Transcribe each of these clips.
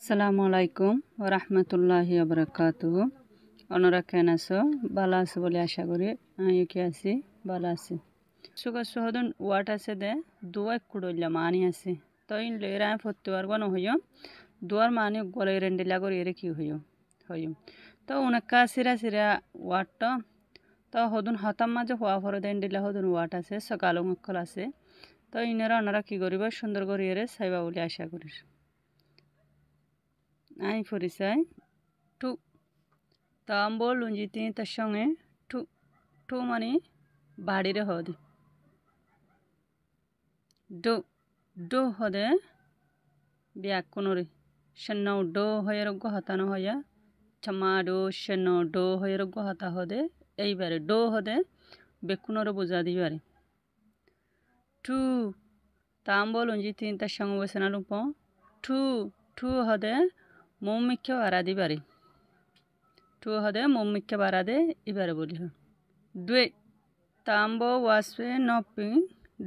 আসসালামু আলাইকুম ওরহমতুল্লাহি ওবরাকাতুহু। ওনারা কেন আছো? ভালো আছো বলে আশা করি। আমি কি আছি, ভালো আছি। সুগার সহদন ওয়াট আছে দে দুয়া কুড়ইলা মানি আছে তো ইন লেরা ফত্তুয়ার গণ হইও দুয়ার মানি গলে রেন্ডিলা করে এরে কি হইও হইও তো উনাক্কা সিরা সিরা ওয়াট তো হদুন হতাম মাঝে হওয়া ফরে দেন্ডিলা হদুন ওয়াট আছে সকালং অক্ষল আছে তো ইনারা ওনারা কি করিব সুন্দর করে এরে সাইবা বলে আশা করি। আই পরিচয় টু তাম্বো লুঞ্জিতি তার সঙ্গে টু টু মানে বাড়িরে হদি ডো ডো হদে ব্যাকুনরে সন্নৌ ডো হয়ে রোগ্য হতানো হইয়া ছমা ডো সন্নৌ ডো হয়ে রোগ্য হতা হদে এইবারে ডো হদে বেকুনরে বোঝা দিবারে টু তাম্বো লুঞ্জিতি তার সঙ্গে বসে না লুপ টু টু হদে মৌমিক্য বাড়া দিবারে টু হদে মৌমিক্য বাড়া দে এবারে বলি হ ডুয়ে তাম্বো ওয়াসে নপিং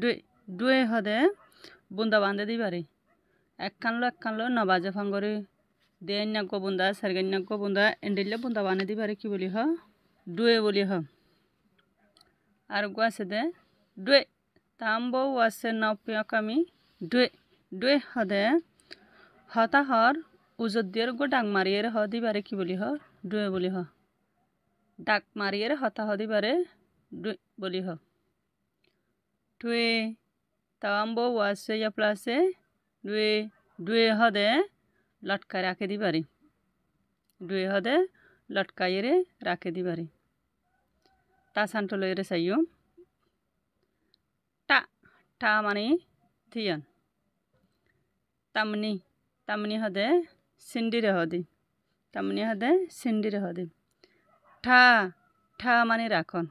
ডুয়ে ডুয়ে হদে বুন্দা বান্ধে দিবারে একখানলো নবাজে ফাঙ্গরে দেয়ান্যাগ্য বুন্দা সারগান্যাগ্য বুন্দা এন্ডিলে বুন্দা বানে দিবারে কি বলি হ ডুয়ে বলি হ। আর গোয়াছে দে ডুয়ে তাম্বো ওয়াসে নপিয়কামি ডুয়ে ডুয়ে হদে হতাহর উজদ্দিয়ের গো ডাক মারিয়ের হ দিবারে কি বলি হ ডুয়ে বলি হ। ডাক মারিয়ের হতা হ দিবারে ডুয়ে বলি হ। টুয়ে তাম্বো ওয়াসে ইয়া প্লাসে ডুয়ে ডুয়ে হদে লটকায় রাখে দিবারে ডুয়ে হদে লটকাইরে রাখে দিবারে তা সান্টলো এরে চাইও টা টা মানে থিয়ন তামনি তামনি হদে সিন্ডিরে হদি তামনি হদে সিন্ডিরে হদি ঠা ঠা মানে রাখন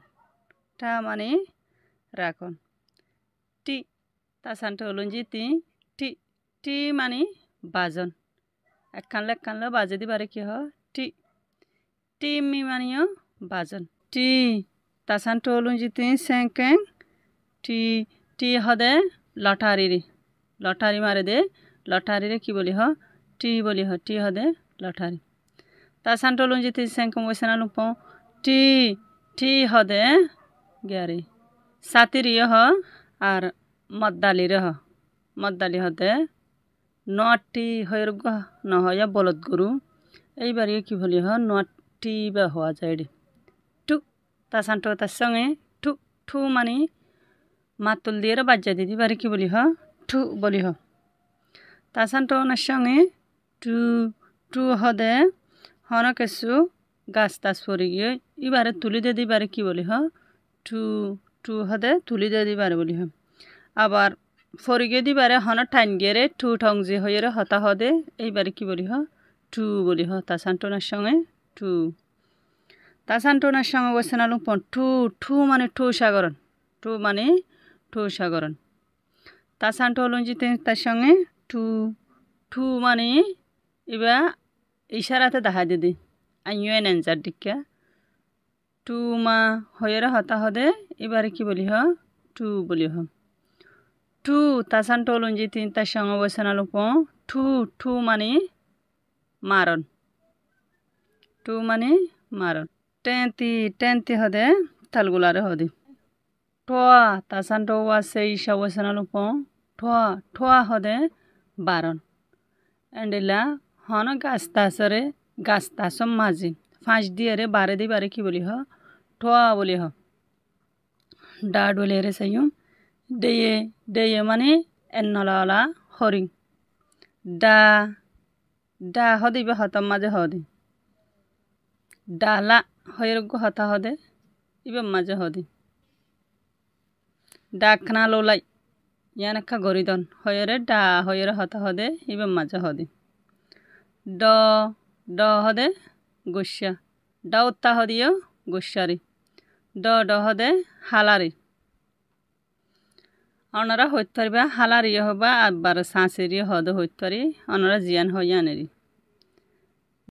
ঠা মানে রাখন টি তা সান্টো লুঞ্জি তি টি টি মানে বাজন একখানলে বাজে দিবারে কি হ টি টি মি মানিও বাজন টি তা সান্টো লুঞ্জি তি সেঙ্কেং টি টি হদে লটারি লটারি মারে দে লটারিরে কি বলি হ টি বলি হ টি হদে লটারি তা সান্টো লুঞ্জি তি সেঙ্কেং বসে না লুপ টি টি হদে গ্যারি সাতিরিয় হ আর মদ্দালিরে হ মদ্দালি হদে নটি হয়ের নহয়া বলদ গরু এইবারে কি বলি হ নটি বা হওয়া যায় রে টু তা সান্টো তার সঙ্গে টু টু মানে মাতুল দিয়ে বাজ্যা দিদি বারে কি বলি হ টু বলি হ। তা সান্টো ওনার সঙ্গে টু টু হদে হন কেসু গাছ টাছ পরি গিয়ে এবারে তুলি দিয়ে দিবারে কি বলি হ টু টু হদে তুলি দিয়ে দিবারে বলি হ। আবার ফরি গিয়ে দিবারে হন টাইন গিয়ে টু ঠং যে হয়ে হতা হদে এইবারে কি বলি হ টু বলি হ। তা সান্টোনার সঙ্গে টু তা সান্টোনার সঙ্গে বসে না লুপন টু টু মানে টু সাগরণ টু মানে টু সাগরণ তা সান্টো লুঞ্জিতে তার সঙ্গে টু টু মানে এবার ইশারাতে দেখা দিদি আইও এন অ্যান্সার দিকা টু মা হয়ে হতা হদে এবারে কি বলি হ টু বলি হ। টু তা সান্টো লুঞ্জিতে তার সঙ্গে বসে না লুপ টু টু মানে মারণ টু মানে মারণ টেন্তি টেন্তি হদে তালগুলারে হদি ঠোয়া তা সান্টো ওয়াসে ইসা বসে না লুপ ঠোয়া ঠোয়া হদে বারণ এন্ডিলা হন গাছ তাসরে গাছ তাসম মাঝি ফাঁস দিয়ে রে বারে দিবারে কি বলি হ ঠোয়া বলি হ। ডাড বলি রে সাইম ডেয়ে ডেয়ে মানে এন্নলা হরিং ডা ডা হদি বা হতাম মাঝে হদি ডালা হয়ে হতা হদে ইবে মাঝে হদি ডাকনা লোলাই ইয়ানকা গরিদন হয়ে ডা হয়ে হতা হদে ইবে মাঝে হদি ড ড হদে গুসা ড উত্তা হদিও গুসারি ড ড হদে হালারি ওনারা হইতে পারিবা হালারিও হবা আবার সাঁচেরিও হদে হইতে পারি ওনারা জিয়ান হইয়ানেরি।